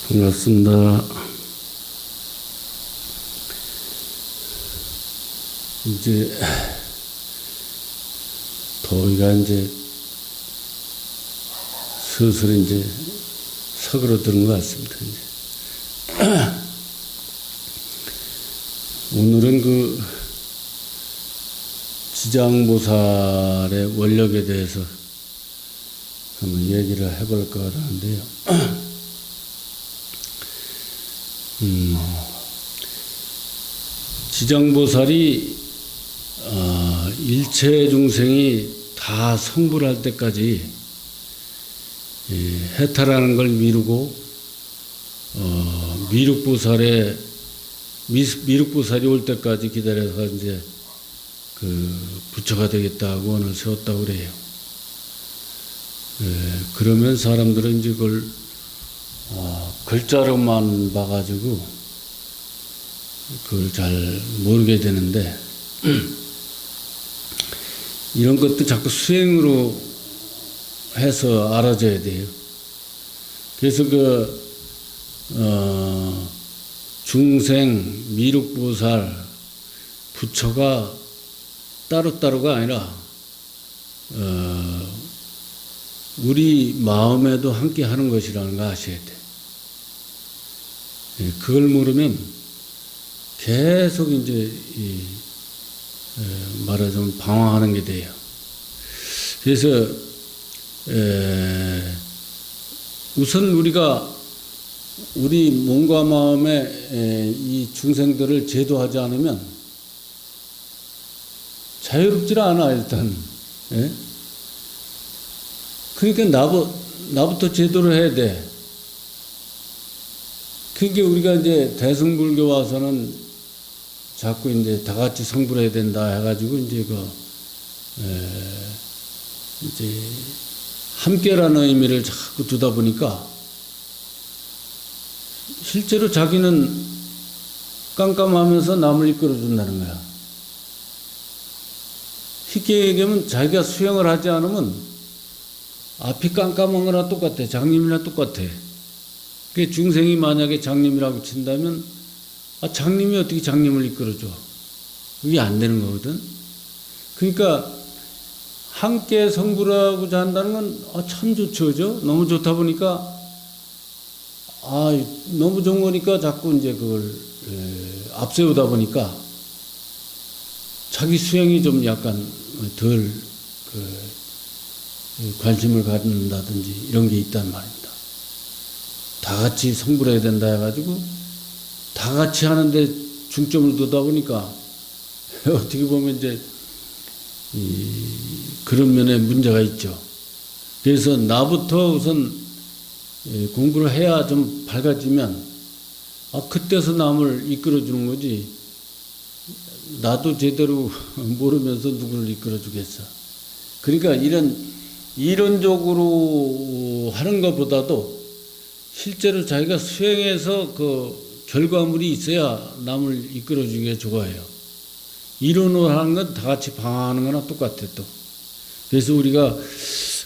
반갑습니다. 이제 더위가 이제 슬슬 이제 서그러드는 것 같습니다. 이제. 오늘은 그 지장보살의 원력에 대해서 한번 얘기를 해볼까 하는데요. 지장보살이 일체 중생이 다 성불할 때까지 해탈하는 걸 미루고 미륵보살이 올 때까지 기다려서 이제 그 부처가 되겠다고 원을 세웠다고 그래요. 그러면 사람들은 이제 그걸 글자로만 봐가지고 그걸 잘 모르게 되는데 이런 것도 자꾸 수행으로 해서 알아줘야 돼요. 그래서 중생, 미륵보살, 부처가 따로따로가 아니라 우리 마음에도 함께 하는 것이라는 거 아셔야 돼. 그걸 모르면 계속 이제 말하자면 방황하는 게 돼요. 그래서 우선 우리가 우리 몸과 마음에 이 중생들을 제도하지 않으면 자유롭지 않아 일단. 그러니까 나부터 제도를 해야 돼. 그게 우리가 이제 대승불교 와서는 자꾸 이제 다 같이 성불해야 된다 해가지고 이제 이제 함께라는 의미를 자꾸 두다 보니까 실제로 자기는 깜깜하면서 남을 이끌어준다는 거야. 쉽게 얘기하면 자기가 수행을 하지 않으면 앞이 깜깜한 거나 똑같아. 장님이나 똑같아. 그 중생이 만약에 장님이라고 친다면 장님이 어떻게 장님을 이끌어줘? 그게 안 되는 거거든. 그러니까 함께 성불하고자 한다는 건 참 좋죠, 그죠? 너무 좋다 보니까 너무 좋은 거니까 자꾸 이제 그걸 앞세우다 보니까 자기 수행이 좀 약간 덜 관심을 갖는다든지 이런 게 있단 말입니다. 다 같이 성불해야 된다 해가지고 다 같이 하는데 중점을 두다 보니까 어떻게 보면 이제 그런 면에 문제가 있죠. 그래서 나부터 우선 공부를 해야 좀 밝아지면 그때서 남을 이끌어주는 거지. 나도 제대로 모르면서 누구를 이끌어주겠어. 그러니까 이론적으로 하는 것보다도 실제로 자기가 수행해서 그 결과물이 있어야 남을 이끌어주기가 좋아요. 이론으로 하는 건 다 같이 방황하는 거나 똑같아 또. 그래서 우리가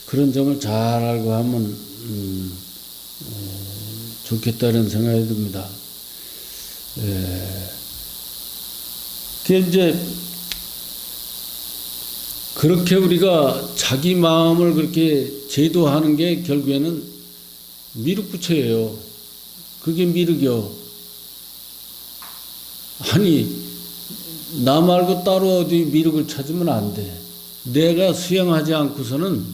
그런 점을 잘 알고 하면 좋겠다는 생각이 듭니다. 이제 그렇게 우리가 자기 마음을 그렇게 제도하는 게 결국에는 미륵부처예요. 그게 미륵이요. 나 말고 따로 어디 미륵을 찾으면 안 돼. 내가 수행하지 않고서는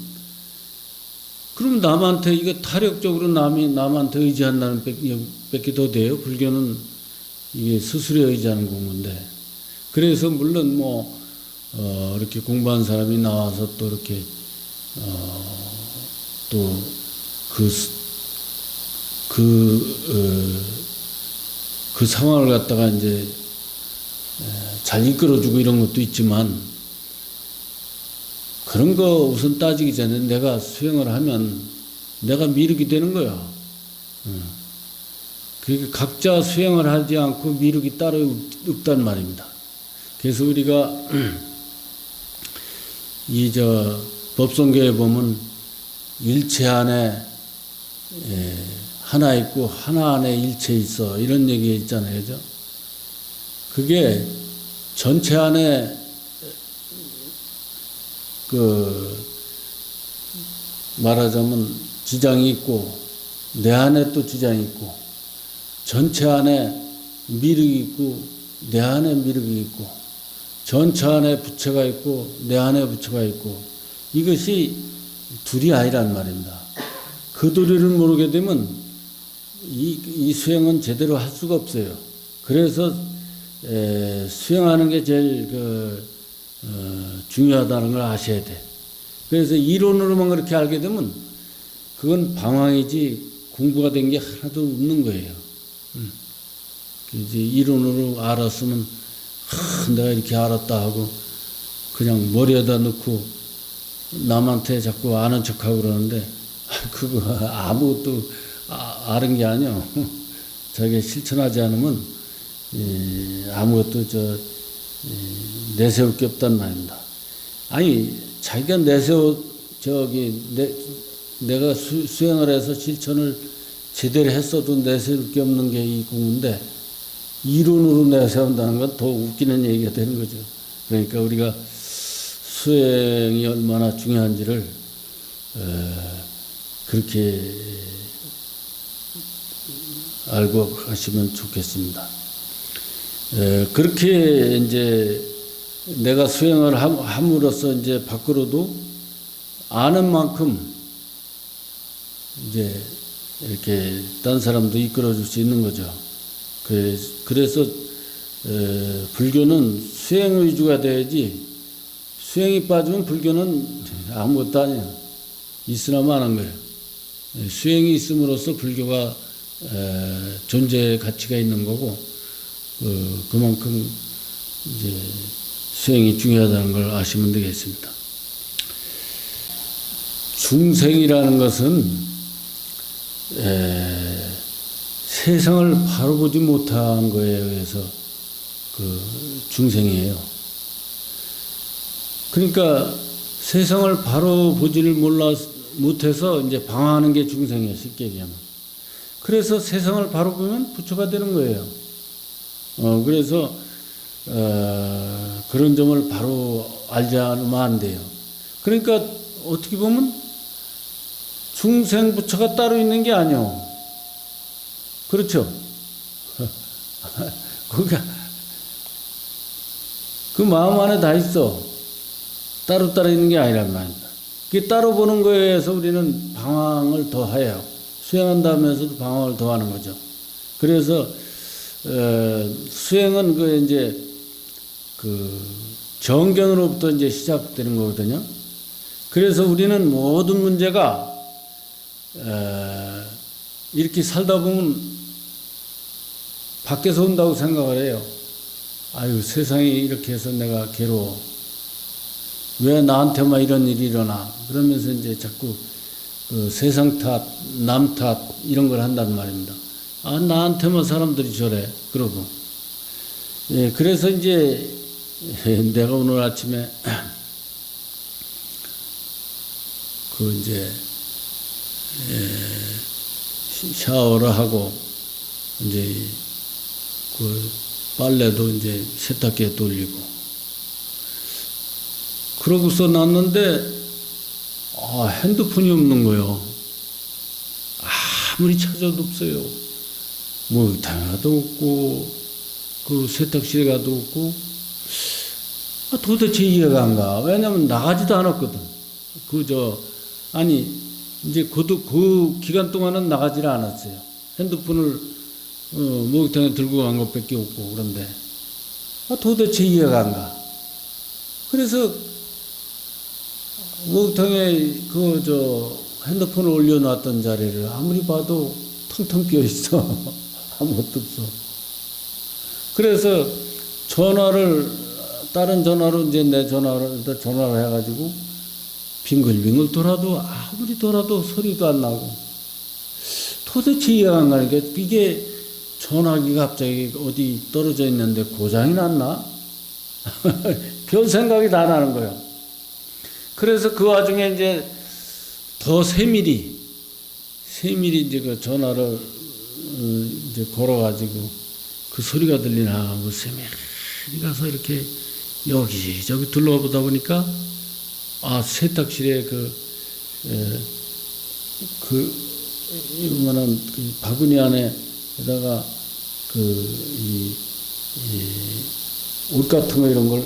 그럼 남한테 이거 타력적으로 남한테 의지한다는 뺏기 더 돼요. 불교는 이게 스스로 의지하는 공부인데. 그래서 물론 이렇게 공부한 사람이 나와서 또 이렇게 또 그 상황을 갖다가 이제 잘 이끌어주고 이런 것도 있지만 그런 거 우선 따지기 전에 내가 수행을 하면 내가 미륵이 되는 거야. 그러니까 각자 수행을 하지 않고 미륵이 따로 없단 말입니다. 그래서 우리가 법성계에 보면 일체 안에 하나 있고 하나 안에 일체 있어 이런 얘기 있잖아요, 그죠? 그게 전체 안에 그 말하자면 지장이 있고 내 안에 또 지장이 있고 전체 안에 미륵이 있고 내 안에 미륵이 있고 전체 안에 부처가 있고 내 안에 부처가 있고 이것이 둘이 아니란 말입니다. 그 도리를 모르게 되면 이 수행은 제대로 할 수가 없어요. 그래서 수행하는 게 제일 중요하다는 걸 아셔야 돼. 그래서 이론으로만 그렇게 알게 되면 그건 방황이지 공부가 된 게 하나도 없는 거예요. 이제 이론으로 알았으면 내가 이렇게 알았다 하고 그냥 머리에다 넣고 남한테 자꾸 아는 척하고 그러는데 그거 아무것도 아는 게 아니요. 자기가 실천하지 않으면 아무것도 내세울 게 없단 말입니다. 아니 자기가 내가 수행을 해서 실천을 제대로 했어도 내세울 게 없는 게 이 공부인데 이론으로 내세운다는 건 더 웃기는 얘기가 되는 거죠. 그러니까 우리가 수행이 얼마나 중요한지를 그렇게 알고 가시면 좋겠습니다. 그렇게 이제 내가 수행을 함으로써 이제 밖으로도 아는 만큼 이제 이렇게 딴 사람도 이끌어 줄 수 있는 거죠. 그래서 불교는 수행 위주가 돼야지 수행이 빠지면 불교는 아무것도 아니에요. 있으나 마는 거예요. 수행이 있음으로써 불교가 존재의 가치가 있는 거고 그만큼 이제 수행이 중요하다는 걸 아시면 되겠습니다. 중생이라는 것은 세상을 바로 보지 못한 거에 의해서 그 중생이에요. 그러니까 세상을 바로 보지를 못해서 이제 방황하는 게 중생이에요. 쉽게 얘기하면. 그래서 세상을 바로 보면 부처가 되는 거예요. 그래서 그런 점을 바로 알지 않으면 안 돼요. 그러니까 어떻게 보면 중생 부처가 따로 있는 게 아니요. 그렇죠? 그러니까 그 마음 안에 다 있어. 따로 있는 게 아니란 말입니다. 그 따로 보는 거에 의해서 우리는 방황을 더 해요. 수행한다면서도 방황을 더 하는 거죠. 그래서 수행은 이제 정견으로부터 이제 시작되는 거거든요. 그래서 우리는 모든 문제가 이렇게 살다 보면 밖에서 온다고 생각을 해요. 아유, 세상이 이렇게 해서 내가 괴로워. 왜 나한테만 이런 일이 일어나? 그러면서 이제 자꾸 세상 탓, 남 탓, 이런 걸 한단 말입니다. 아, 나한테만 사람들이 저래. 그러고. 예, 그래서 이제 내가 오늘 아침에 이제 샤워를 하고 이제 빨래도 이제 세탁기에 돌리고 그러고서 났는데 핸드폰이 없는 거예요. 아무리 찾아도 없어요. 목욕탕에도 없고 그 세탁실에 가도 없고 도대체 이해가 안 가. 왜냐면 나가지도 않았거든. 이제 그 기간 동안은 나가지를 않았어요. 핸드폰을 목욕탕에 들고 간 것밖에 없고 그런데 도대체 이해가 안 가. 그래서 목욕탕에 핸드폰을 올려놨던 자리를 아무리 봐도 텅텅 비어 있어. 아무것도 없어. 그래서 다른 전화로 이제 내 전화를 해가지고 빙글빙글 돌아도 아무리 돌아도 소리도 안 나고 도대체 이해가 안 가니까 이게 전화기가 갑자기 어디 떨어져 있는데 고장이 났나? 별 생각이 다 나는 거예요. 그래서 그 와중에 이제 더 세밀히 세밀히 이제 그 전화를 이제 걸어가지고 그 소리가 들리나 하고 세밀히 가서 이렇게 여기저기 둘러보다 보니까 세탁실에 이만한 그 바구니 안에다가 옷 같은 거 이런 걸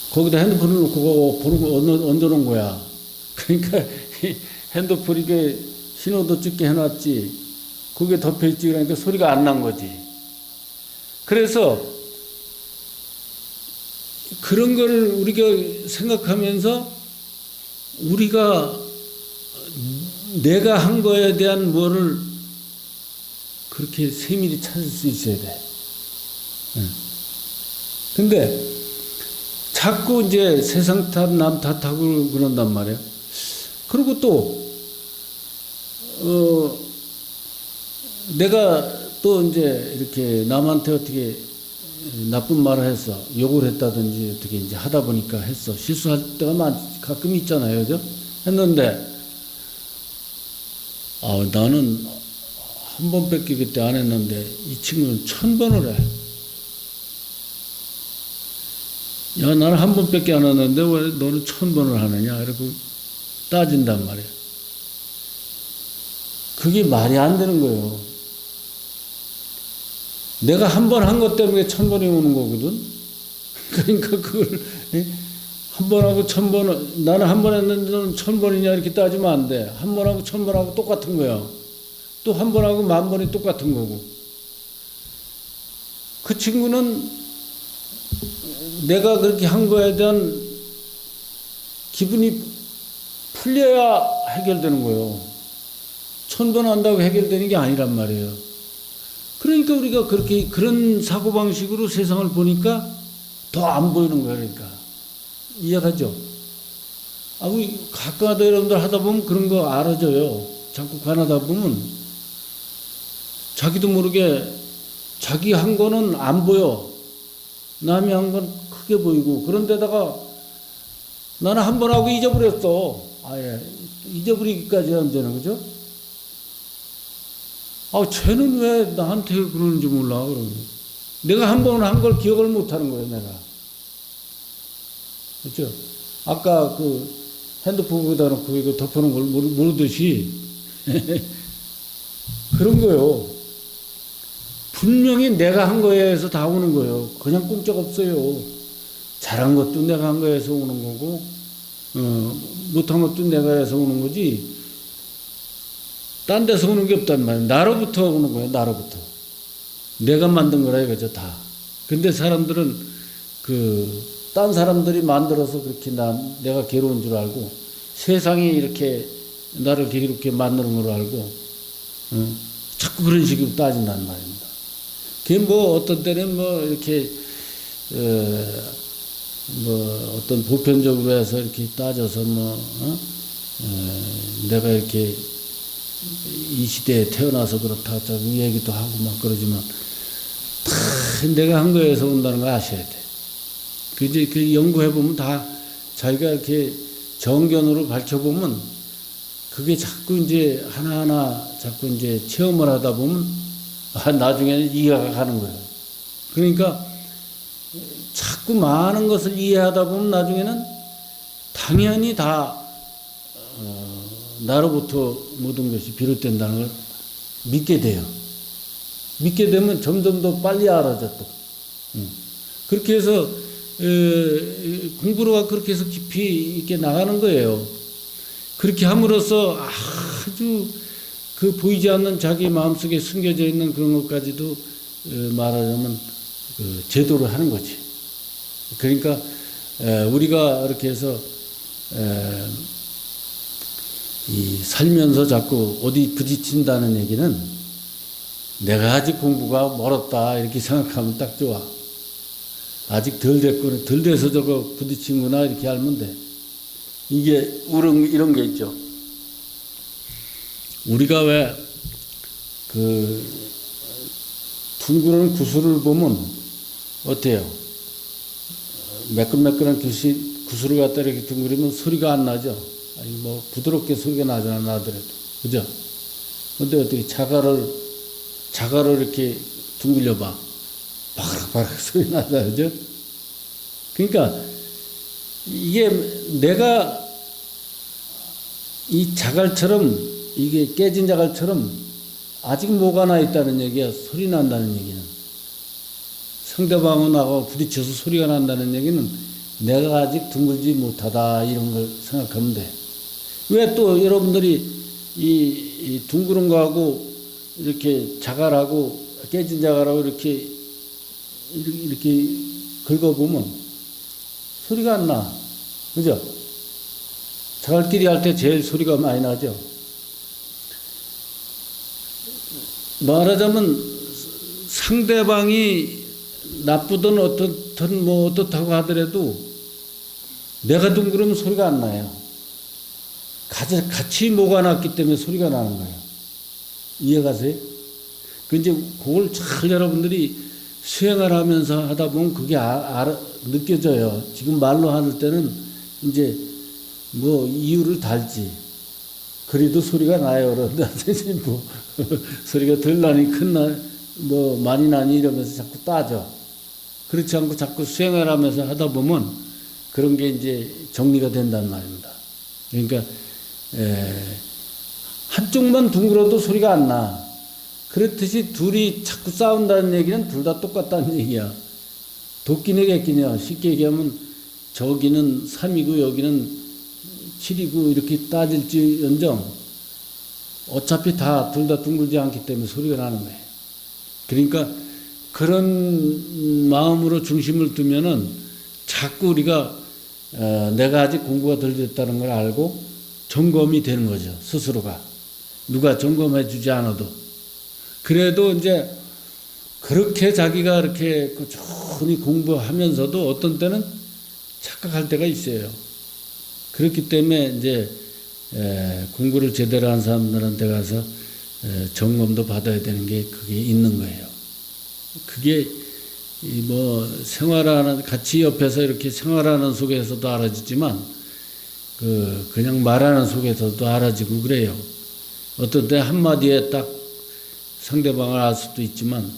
거기다 핸드폰을 놓고 보는 거 얹어놓은 거야. 그러니까 핸드폰 이게 신호도 찍게 해놨지. 그게 덮여있지. 그러니까 소리가 안 난 거지. 그래서 그런 거를 우리가 생각하면서 우리가 내가 한 거에 대한 뭐를 그렇게 세밀히 찾을 수 있어야 돼. 근데 자꾸 이제 세상 탓, 남 탓하고 그런단 말이야. 그리고 또, 내가 또 이제 이렇게 남한테 어떻게 나쁜 말을 했어. 욕을 했다든지 어떻게 이제 하다 보니까 했어. 실수할 때가 가끔 있잖아요. 그죠? 했는데, 나는 한 번밖에 그때 안 했는데 이 친구는 1000번을 해. 야, 나는 한 번밖에 안 했는데 왜 너는 1000번을 하느냐? 이러고 따진단 말이야. 그게 말이 안 되는 거예요. 내가 한 번 한 것 때문에 1000번이 오는 거거든. 그러니까 그걸 한 번 하고 1000번, 나는 한 번 했는데 너는 1000번이냐 이렇게 따지면 안 돼. 한 번 하고 1000번 하고 똑같은 거야. 또 한 번 하고 10,000번이 똑같은 거고. 그 친구는 내가 그렇게 한 거에 대한 기분이 풀려야 해결되는 거예요. 1000번 한다고 해결되는 게 아니란 말이에요. 그러니까 우리가 그런 사고방식으로 세상을 보니까 더 안 보이는 거예요. 그러니까. 이해가죠? 우리 가까워도 여러분들 하다 보면 그런 거 알아져요. 자꾸 관하다 보면 자기도 모르게 자기 한 거는 안 보여. 남이 한 건 크게 보이고, 그런데다가 나는 한 번 하고 잊어버렸어. 아예. 잊어버리기까지 하면 되는 거죠? 쟤는 왜 나한테 그러는지 몰라. 그러면. 내가 한 번 한 걸 기억을 못 하는 거예요, 내가. 그렇죠? 아까 그 핸드폰에다 놓고 이거 덮어놓은 걸 모르듯이 그런 거예요. 분명히 내가 한 거에서 다 오는 거예요. 그냥 꼼짝없어요. 잘한 것도 내가 한 거에서 오는 거고, 못한 것도 내가 해서 오는 거지, 딴 데서 오는 게 없단 말이에요. 나로부터 오는 거예요, 나로부터. 내가 만든 거라 이거죠, 다. 근데 사람들은 딴 사람들이 만들어서 그렇게 내가 괴로운 줄 알고, 세상이 이렇게 나를 괴롭게 만드는 걸 알고, 자꾸 그런 식으로 따진단 말입니다. 그게 어떤 때는 이렇게, 어떤 보편적으로 해서 이렇게 따져서 내가 이렇게 이 시대에 태어나서 그렇다 이 얘기도 하고 막 그러지만 다 내가 한 거에서 온다는 거 아셔야 돼. 그 연구해보면 다 자기가 이렇게 정견으로 밝혀보면 그게 자꾸 이제 하나하나 자꾸 이제 체험을 하다 보면 나중에는 이해가 가는 거예요. 그러니까 자꾸 많은 것을 이해하다 보면 나중에는 당연히 다 나로부터 모든 것이 비롯된다는 걸 믿게 돼요. 믿게 되면 점점 더 빨리 알아져 또. 그렇게 해서 공부가 그렇게 해서 깊이 있게 나가는 거예요. 그렇게 함으로써 아주 보이지 않는 자기 마음속에 숨겨져 있는 그런 것까지도 말하자면 제도를 하는 거지. 그러니까 우리가 이렇게 해서 살면서 자꾸 어디 부딪힌다는 얘기는 내가 아직 공부가 멀었다 이렇게 생각하면 딱 좋아. 아직 덜 됐구나, 덜 돼서 저거 부딪힌구나 이렇게 알면 돼. 이게 이런 게 있죠. 우리가 왜 둥그런 구슬을 보면 어때요? 매끈매끈한 구슬을 갖다 이렇게 둥그리면 소리가 안 나죠. 아니 부드럽게 소리가 나잖아, 나더라도. 그죠? 근데 어떻게 자갈을 이렇게 둥글려봐. 바락바락 소리 나다, 그죠? 그러니까 이게 내가 이 자갈처럼, 이게 깨진 자갈처럼 아직 뭐가 나 있다는 얘기야. 소리 난다는 얘기는. 상대방하고 부딪혀서 소리가 난다는 얘기는 내가 아직 둥글지 못하다, 이런 걸 생각하면 돼. 왜 또 여러분들이 이 둥그런 거하고 이렇게 자갈하고 깨진 자갈하고 이렇게 긁어보면 소리가 안 나. 그죠? 자갈끼리 할 때 제일 소리가 많이 나죠. 말하자면 상대방이 나쁘든 어떻든 뭐 어떻다고 하더라도 내가 둥그러면 소리가 안 나요. 같이 뭐가 났기 때문에 소리가 나는 거예요. 이해가세요? 그 이제 그걸 잘 여러분들이 수행을 하면서 하다 보면 그게 느껴져요. 지금 말로 할 때는 이제 뭐 이유를 달지. 그래도 소리가 나요. 그런데 뭐 소리가 덜 나니 뭐 많이 나니 이러면서 자꾸 따져. 그렇지 않고 자꾸 수행을 하면서 하다 보면 그런 게 이제 정리가 된단 말입니다. 그러니까 한쪽만 둥글어도 소리가 안 나. 그렇듯이 둘이 자꾸 싸운다는 얘기는 둘 다 똑같다는 얘기야. 도끼네 객기냐. 쉽게 얘기하면 저기는 3이고 여기는 7이고 이렇게 따질지언정 어차피 둘 다 둥글지 않기 때문에 소리가 나는 거예요. 그러니까 그런 마음으로 중심을 두면은 자꾸 우리가 내가 아직 공부가 덜 됐다는 걸 알고 점검이 되는 거죠. 스스로가. 누가 점검해 주지 않아도. 그래도 이제 그렇게 자기가 이렇게 꾸준히 공부하면서도 어떤 때는 착각할 때가 있어요. 그렇기 때문에 이제 공부를 제대로 한 사람들한테 가서 점검도 받아야 되는 게 그게 있는 거예요. 그게 뭐 생활하는, 같이 옆에서 이렇게 생활하는 속에서도 알아지지만 그냥 말하는 속에서도 알아지고 그래요. 어떤 때 한마디에 딱 상대방을 알 수도 있지만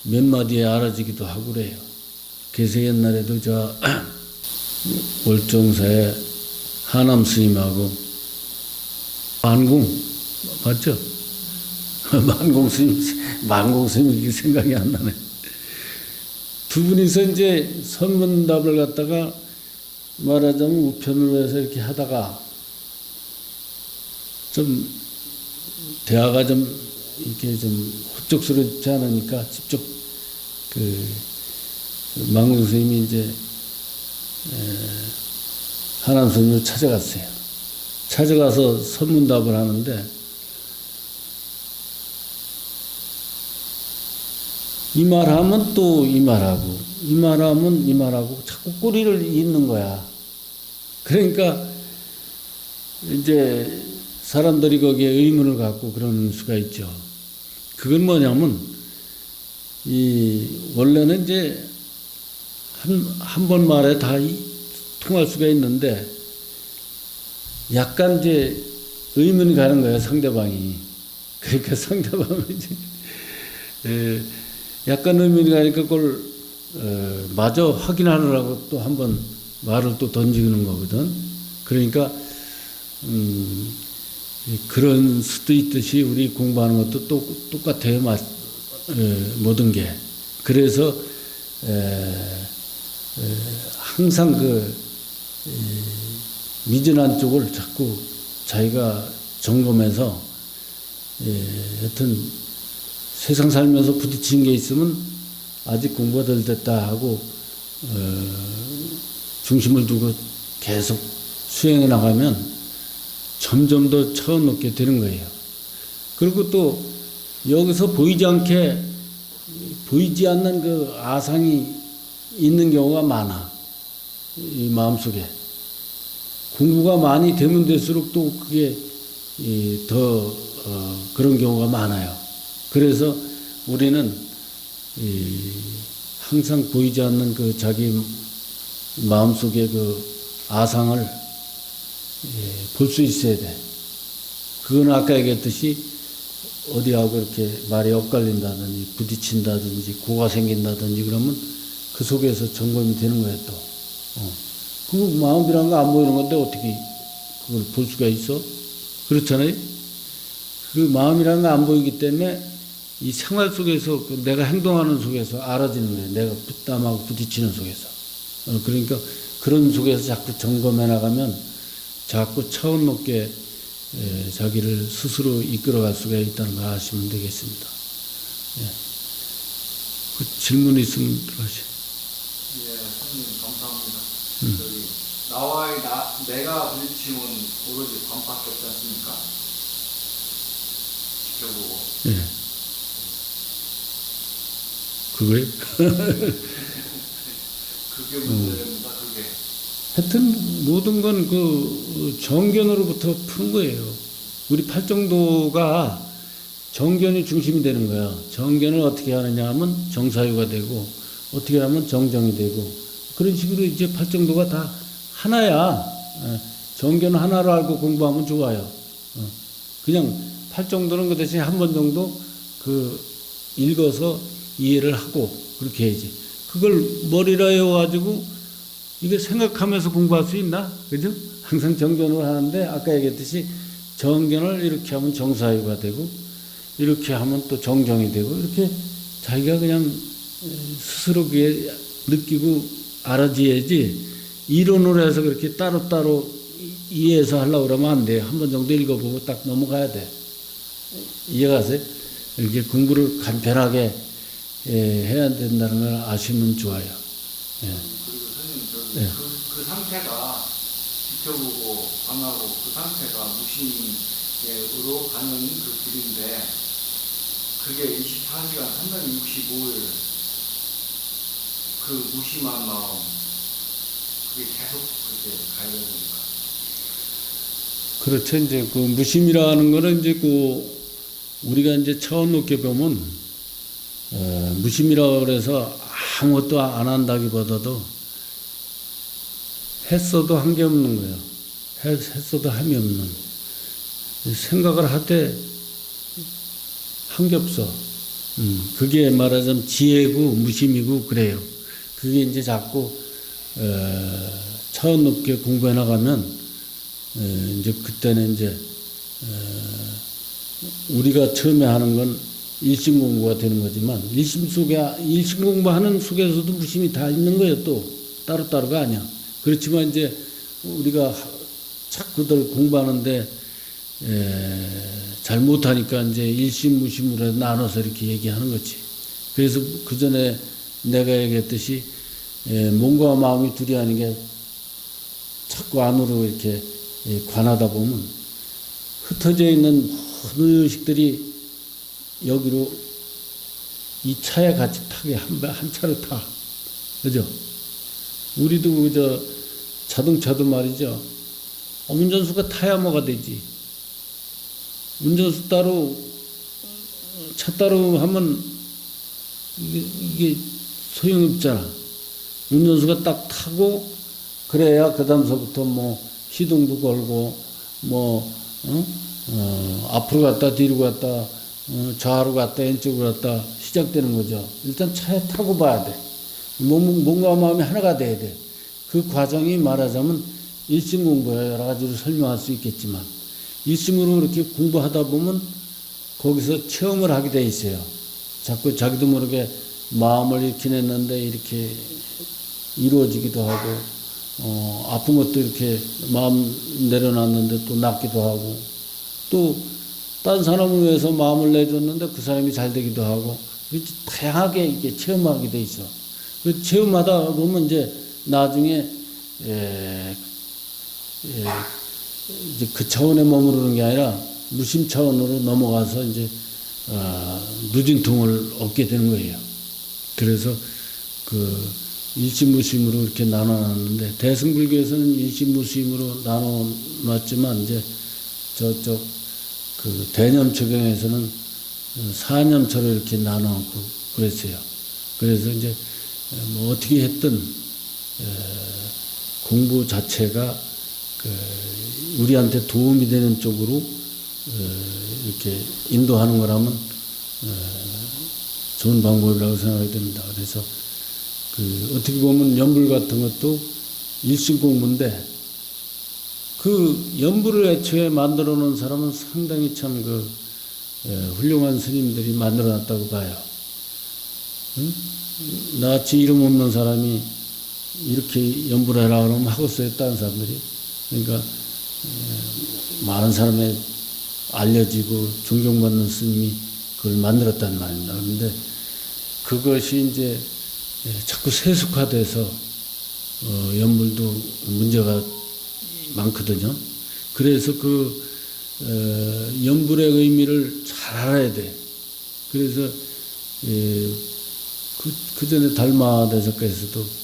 몇 마디에 알아지기도 하고 그래요. 그래서 옛날에도 저 월정사에 하남 스님하고 만공 맞죠? 만공 스님이 생각이 안 나네. 두 분이서 이제 선문답을 갖다가 말하자면 우편으로 해서 이렇게 하다가 좀 대화가 좀 이렇게 좀 헛적스럽지 않으니까 직접 만공 스님이 이제 하남 스님을 찾아갔어요. 찾아가서 선문답을 하는데 이 말하면 또 이 말하고 이 말하면 이 말하고 자꾸 꼬리를 잇는 거야. 그러니까 이제 사람들이 거기에 의문을 갖고 그런 수가 있죠. 그건 뭐냐면 원래는 이제 한 번 말에 다 통할 수가 있는데 약간 이제 의문이 가는 거예요, 상대방이. 그러니까 상대방은 이제 약간 의문이 가니까 그걸 마저 확인하느라고 또 한 번 말을 또 던지는 거거든. 그러니까 그런 수도 있듯이 우리 공부하는 것도 똑같아요, 모든 게. 그래서 항상 미진한 쪽을 자꾸 자기가 점검해서 하여튼 세상 살면서 부딪힌 게 있으면 아직 공부가 덜 됐다 하고 중심을 두고 계속 수행해 나가면 점점 더 처음먹게 되는 거예요. 그리고 또 여기서 보이지 않는 그 아상이 있는 경우가 많아. 이 마음속에. 공부가 많이 되면 될수록 또 그게 더 그런 경우가 많아요. 그래서 우리는 항상 보이지 않는 그 자기 마음속의 그 아상을 볼 수 있어야 돼. 그건 아까 얘기했듯이 어디하고 이렇게 말이 엇갈린다든지 부딪힌다든지 고가 생긴다든지 그러면 그 속에서 점검이 되는 거야 또. 그 마음이란 거 안 보이는 건데 어떻게 그걸 볼 수가 있어? 그렇잖아요. 그 마음이란 거 안 보이기 때문에 이 생활 속에서 내가 행동하는 속에서 알아지는 거예요. 내가 남하고 부딪히는 속에서. 그러니까 그런 속에서 자꾸 점검해 나가면 자꾸 차원 높게 자기를 스스로 이끌어갈 수가 있다는 걸 아시면 되겠습니다. 예. 그 질문 있으면 들어가시죠. 예, 선생님 감사합니다. 저기 나와의 내가 부딪힘은 오로지 관밖에 없지 않습니까? 지켜보고. 예. 그거요? 그게 문제입니다. 그게. 하여튼 모든 건 그 정견으로부터 푸는 거예요. 우리 팔정도가 정견이 중심이 되는 거야. 정견을 어떻게 하느냐 하면 정사유가 되고 어떻게 하면 정정이 되고 그런 식으로 이제 팔정도가 다 하나야. 정견 하나로 알고 공부하면 좋아요. 그냥 팔정도는 그 대신에 한 번 정도 그 읽어서 이해를 하고 그렇게 해야지. 그걸 머리로 외워가지고 이게 생각하면서 공부할 수 있나? 그죠? 항상 정견을 하는데 아까 얘기했듯이 정견을 이렇게 하면 정사유가 되고 이렇게 하면 또 정정이 되고 이렇게 자기가 그냥 스스로 그게 느끼고 알아지야지 이론으로 해서 그렇게 따로따로 이해해서 하려고 그러면 안 돼요. 한 번 정도 읽어보고 딱 넘어가야 돼. 이해가세요? 이렇게 공부를 간편하게 해야 된다는 걸 아시면 좋아요. 예. 그리고 선생님 네. 그 상태가 지켜보고 관하고 그 상태가 무심으로 가는 그 길인데 그게 24시간 365일 그 무심한 마음 그게 계속 그렇게 가야 되니까. 그렇죠. 이제 그 무심이라는 거는 이제 그 우리가 이제 차원 높게 보면 무심이라고 그래서 아무것도 안 한다기보다도 했어도 한 게 없는 거예요. 했어도 함이 없는. 생각을 하되 한 게 없어. 그게 말하자면 지혜고 무심이고 그래요. 그게 이제 자꾸 차원 높게 공부해 나가면 이제 그때는 이제 우리가 처음에 하는 건 일심 공부가 되는 거지만 일심 공부하는 속에서도 무심이 다 있는 거예요. 또 따로따로가 아니야. 그렇지만 이제 우리가 자꾸들 공부하는데 잘 못하니까 이제 일심 무심으로 나눠서 이렇게 얘기하는 거지. 그래서 그 전에 내가 얘기했듯이 몸과 마음이 둘이 하는 게 자꾸 안으로 이렇게 관하다 보면 흩어져 있는 모든 의식들이 여기로 이 차에 같이 타게 한 차로 타. 그죠? 우리도 그저 자동차도 말이죠. 운전수가 타야 뭐가 되지. 운전수 따로 차 따로 하면 이게 소용없잖아. 운전수가 딱 타고 그래야 그 다음서부터 뭐 시동도 걸고 앞으로 갔다 뒤로 갔다 좌로 갔다 왼쪽으로 갔다 시작되는 거죠. 일단 차에 타고 봐야 돼. 몸과 마음이 하나가 돼야 돼. 그 과정이 말하자면 일심 공부야. 여러 가지로 설명할 수 있겠지만 일심으로 이렇게 공부하다 보면 거기서 체험을 하게 돼 있어요. 자꾸 자기도 모르게 마음을 잃긴 했는데 이렇게 이루어지기도 하고 아픈 것도 이렇게 마음 내려놨는데 또 낫기도 하고 또 딴 사람을 위해서 마음을 내줬는데 그 사람이 잘 되기도 하고 다양하게 이렇게 체험하게 돼 있어. 그 체험하다 보면 이제 나중에 이제 그 차원에 머무르는 게 아니라 무심 차원으로 넘어가서 이제 누진통을 얻게 되는 거예요. 그래서 그 일심무심으로 이렇게 나눠놨는데 대승불교에서는 일심무심으로 나눠놨지만 이제 저쪽 그 대념초경에서는 사념처로 이렇게 나눠놓고 그랬어요. 그래서 이제 뭐 어떻게 했든 공부 자체가 그 우리한테 도움이 되는 쪽으로 이렇게 인도하는 거라면 좋은 방법이라고 생각이 됩니다. 그래서 그 어떻게 보면 연불 같은 것도 일신 공부인데 그 연불을 애초에 만들어 놓은 사람은 상당히 참 훌륭한 스님들이 만들어 놨다고 봐요. 응? 나같이 이름 없는 사람이 이렇게 연불해라 그러면 하겠어요, 다른 사람들이. 그러니까 많은 사람에 알려지고 존경받는 스님이 그걸 만들었단 말입니다. 그런데 그것이 이제 자꾸 세속화돼서 연불도 문제가 많거든요. 그래서 연불의 의미를 잘 알아야 돼. 그래서 그 전에 달마대석에서도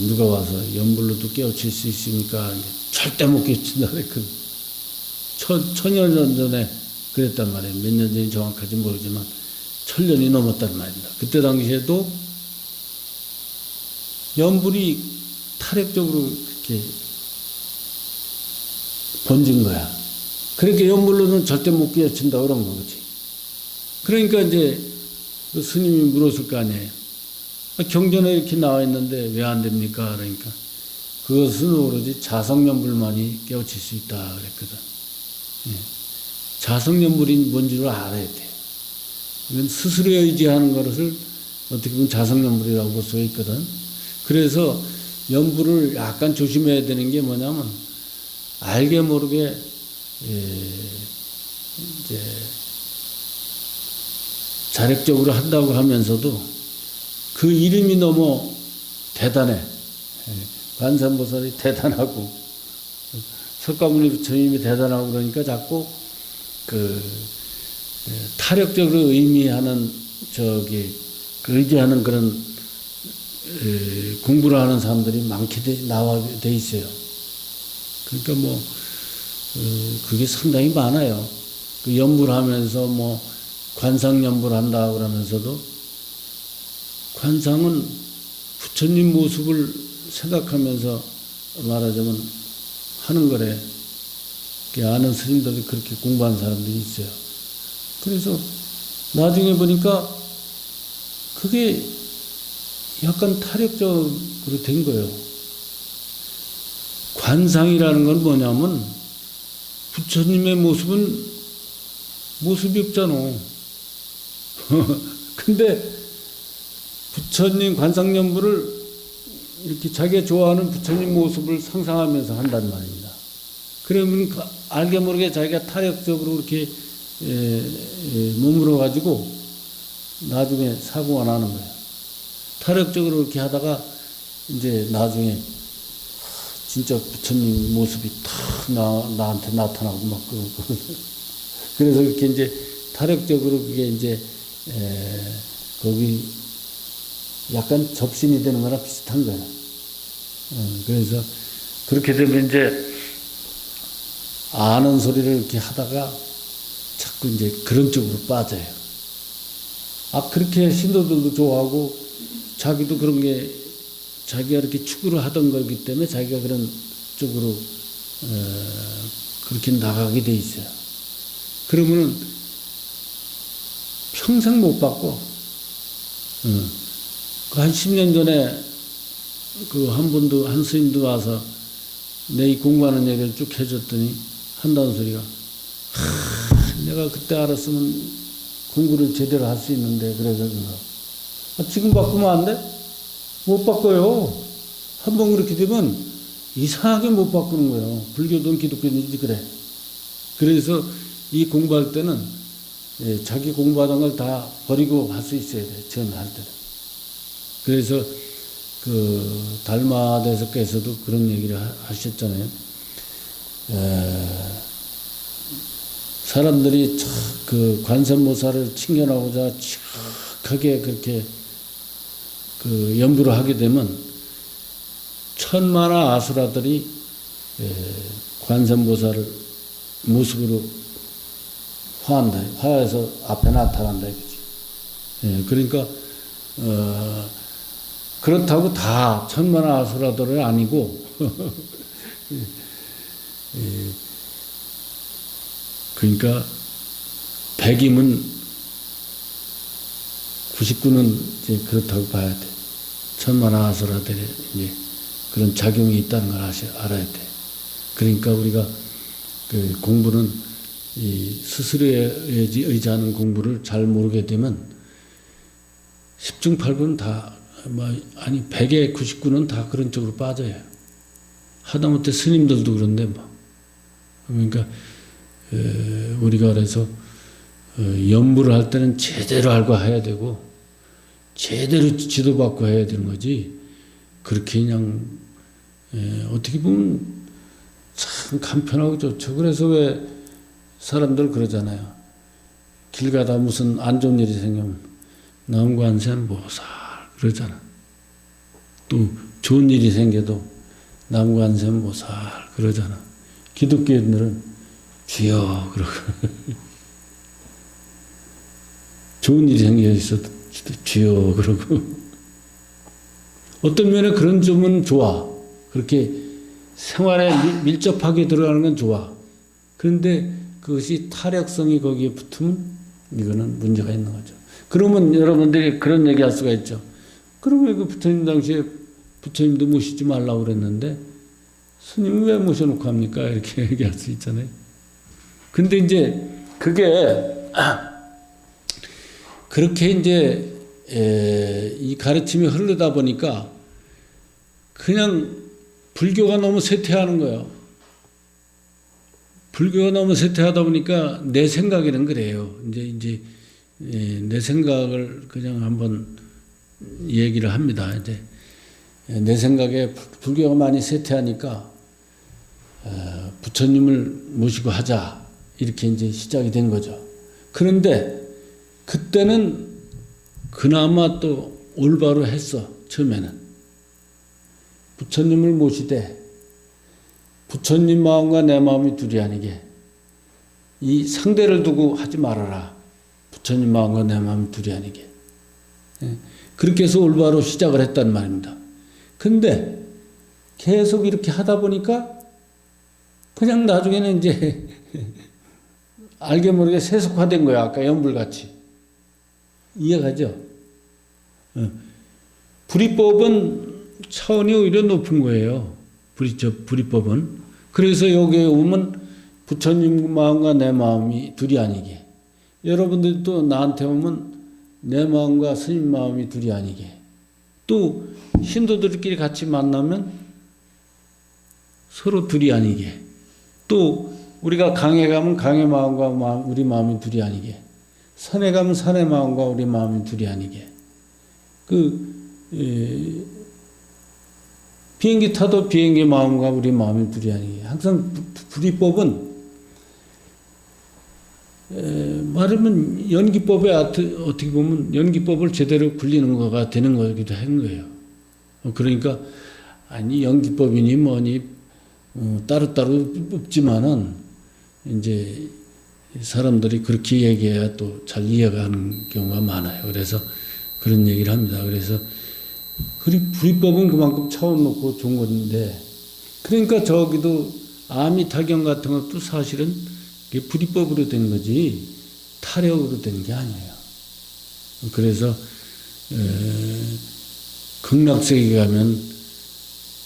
누가 와서 연불로도 깨우칠 수 있으니까 절대 못 깨우친다 그랬거든. 천여 년 전에 그랬단 말이에요. 몇 년 전이 정확하지 모르지만 천년이 넘었단 말입니다. 그때 당시에도 연불이 탈핵적으로 그렇게 번진 거야. 그러니까 연불로는 절대 못 깨우친다 그런 거지. 그러니까 이제 그 스님이 물었을 거 아니에요. 경전에 이렇게 나와 있는데 왜 안 됩니까? 그러니까 그것은 오로지 자성연불만이 깨우칠 수 있다 그랬거든. 예. 자성연불이 뭔지를 알아야 돼. 이건 스스로에 의지하는 것을 어떻게 보면 자성연불이라고 볼 수가 있거든. 그래서 연불을 약간 조심해야 되는 게 뭐냐면 알게 모르게 이제 자력적으로 한다고 하면서도 그 이름이 너무 대단해. 관세음보살이 대단하고 석가모니 부처님이 대단하고 그러니까 자꾸 타력적으로 의미하는 의지하는 그런 공부를 하는 사람들이 많게 나와 돼 있어요. 그러니까 그게 상당히 많아요. 그 연불하면서 관상연불한다 그러면서도 관상은 부처님 모습을 생각하면서 말하자면 하는 거래. 아는 스님들이 그렇게 공부하는 사람들이 있어요. 그래서 나중에 보니까 그게 약간 타력적으로 된 거예요. 관상이라는 건 뭐냐면 부처님의 모습이 없잖아. 근데 부처님 관상연불을 이렇게 자기가 좋아하는 부처님 모습을 상상하면서 한단 말입니다. 그러면 알게 모르게 자기가 타력적으로 이렇게 머물러 가지고 나중에 사고가 나는 거예요. 타력적으로 이렇게 하다가 이제 나중에 진짜 부처님 모습이 탁 나한테 나타나고 막 그러고 그래서 이렇게 이제 타력적으로 그게 이제 거기 약간 접신이 되는 거랑 비슷한 거야. 그래서 그렇게 되면 이제 아는 소리를 이렇게 하다가 자꾸 이제 그런 쪽으로 빠져요. 그렇게 신도들도 좋아하고 자기도 그런 게 자기가 이렇게 추구를 하던 거기 때문에 자기가 그런 쪽으로 그렇게 나가게 돼 있어요. 그러면은 평생 못 받고, 한 10년 전에 한 스님도 와서 내 이 공부하는 얘기를 쭉 해줬더니 한다는 소리가, 내가 그때 알았으면 공부를 제대로 할 수 있는데, 그래서 지금 바꾸면 안 돼? 못 바꿔요. 한번 그렇게 되면 이상하게 못 바꾸는 거예요. 불교든 기독교든지 그래. 그래서 이 공부할 때는 자기 공부하던 걸 다 버리고 할 수 있어야 돼. 처음에 할 때는. 그래서 달마대석께서도 그런 얘기를 하셨잖아요. 사람들이 관세음보살을 칭견하고자 칙하게 그렇게 연부를 하게 되면 천만화 아수라들이 관세음보살을 모습으로 화해서 앞에 나타난다 이거지. 그러니까 그렇다고 다 천만화 아수라들은 아니고 그러니까 100이면 99는 이제 그렇다고 봐야 돼. 천만아수라들의 이제 그런 작용이 있다는 걸 알아야 돼. 그러니까 우리가 그 공부는 이 스스로에 의지하는 공부를 잘 모르게 되면 10중 8구는 다, 아니 100에 99는 다 그런 쪽으로 빠져요. 하다못해 스님들도 그런데 뭐. 그러니까 우리가 그래서 연부를 할 때는 제대로 알고 해야 되고 제대로 지도받고 해야 되는 거지. 그렇게 그냥 어떻게 보면 참 간편하고 좋죠. 그래서 왜 사람들 그러잖아요. 길 가다 무슨 안 좋은 일이 생기면 남관세는 보살 그러잖아. 또 좋은 일이 생겨도 남관세는 보살 그러잖아. 기독교인들은 주여 그러고 좋은 일이 생겨 있어도 주여 그러고 어떤 면에 그런 점은 좋아. 그렇게 생활에 밀접하게 들어가는 건 좋아. 그런데 그것이 타력성이 거기에 붙으면 이거는 문제가 있는 거죠. 그러면 여러분들이 그런 얘기 할 수가 있죠. 그럼 왜 그 부처님 당시에 부처님도 모시지 말라고 그랬는데 스님 왜 모셔놓고 합니까? 이렇게 얘기할 수 있잖아요. 근데 이제 그게 그렇게 이제 이 가르침이 흐르다 보니까 그냥 불교가 너무 쇠퇴하는 거예요. 불교가 너무 쇠퇴하다 보니까 내 생각에는 그래요. 이제 내 생각을 그냥 한번 얘기를 합니다. 이제 내 생각에 불교가 많이 쇠퇴하니까 부처님을 모시고 하자 이렇게 이제 시작이 된 거죠. 그런데 그때는 그나마 또 올바로 했어. 처음에는 부처님을 모시되 부처님 마음과 내 마음이 둘이 아니게 이 상대를 두고 하지 말아라. 부처님 마음과 내 마음이 둘이 아니게. 그렇게 해서 올바로 시작을 했단 말입니다. 근데 계속 이렇게 하다 보니까 그냥 나중에는 이제 알게 모르게 세속화된 거야. 아까 연불같이. 이해가죠? 불이법은 차원이 오히려 높은 거예요. 불이법은. 그래서 여기에 오면 부처님 마음과 내 마음이 둘이 아니게. 여러분들도 나한테 오면 내 마음과 스님 마음이 둘이 아니게. 또 신도들끼리 같이 만나면 서로 둘이 아니게. 또 우리가 강에 가면 강의 마음과 우리 마음이 둘이 아니게. 산에 가면 산의 마음과 우리 마음이 둘이 아니게. 비행기 타도 비행기 마음과 우리 마음이 둘이 아니게. 항상 불이법은 말하면 연기법에 어떻게 보면 연기법을 제대로 굴리는 거가 되는 거기도 한 거예요. 그러니까 아니 연기법이니 뭐니 따로따로 뽑지만은 이제 사람들이 그렇게 얘기해야 또 잘 이해가 하는 경우가 많아요. 그래서 그런 얘기를 합니다. 그래서 불이법은 그만큼 차원 놓고 좋은 건데, 그러니까 저기도 아미타경 같은 것도 사실은 불이법으로 된 거지 타력으로 된 게 아니에요. 그래서 극락세계 가면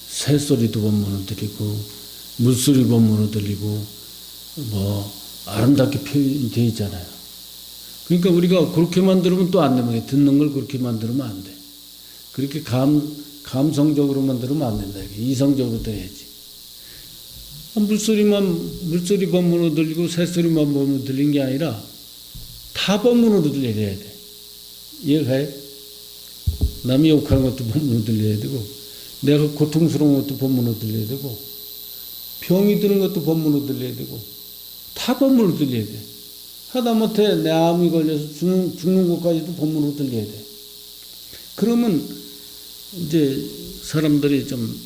새소리도 법문을 드리고 물소리 법문을 들리고 뭐 아름답게 표현되어 있잖아요. 그러니까 우리가 그렇게만 들으면 또 안 되는, 듣는 걸 그렇게 만들면 안 돼. 그렇게 감성적으로만 들으면 안 된다. 이성적으로 들어야지. 물소리 법문으로 들리고 새소리만 법문으로 들린 게 아니라 타 법문으로 들려야 돼. 이해가요? 남이 욕하는 것도 법문으로 들려야 되고, 내가 고통스러운 것도 법문으로 들려야 되고, 병이 드는 것도 법문으로 들려야 되고, 타 법문으로 들려야 돼. 하다못해 내 암이 걸려서 죽는 것까지도 법문으로 들려야 돼. 그러면 이제 사람들이 좀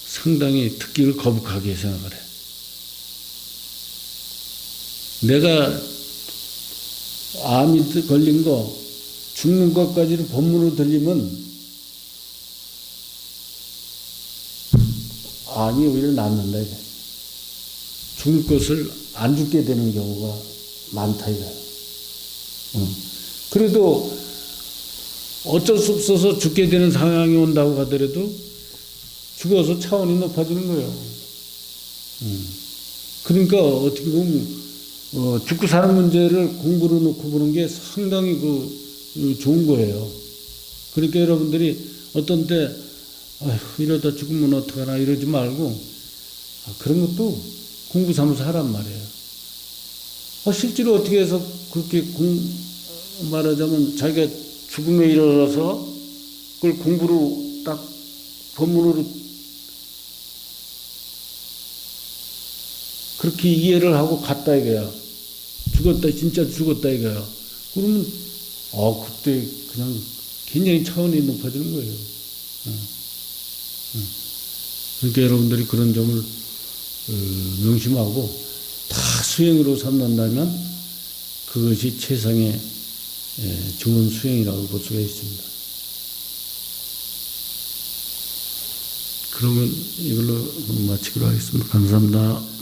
상당히 듣기를 거북하게 생각을 해. 내가 암이 걸린 거, 죽는 것까지도 법문으로 들리면 암이 오히려 낫는다. 이게. 죽을 것을 안 죽게 되는 경우가 많다 이거야. 그래도 어쩔 수 없어서 죽게 되는 상황이 온다고 하더라도 죽어서 차원이 높아지는 거예요. 그러니까 어떻게 보면 죽고 사는 문제를 공부로 놓고 보는 게 상당히 좋은 거예요. 그러니까 여러분들이 어떤 때 아휴, 이러다 죽으면 어떡하나 이러지 말고 그런 것도 공부 삼아서 하란 말이에요. 실제로 어떻게 해서 그렇게 말하자면 자기가 죽음에 이르러서 그걸 공부로 딱 법문으로 그렇게 이해를 하고 갔다 이거야. 죽었다, 진짜 죽었다 이거야. 그러면 그때 그냥 굉장히 차원이 높아지는 거예요. 그러니까 여러분들이 그런 점을 명심하고 다 수행으로 삼는다면 그것이 최상의 좋은 수행이라고 볼 수가 있습니다. 그러면 이걸로 마치기로 하겠습니다. 감사합니다.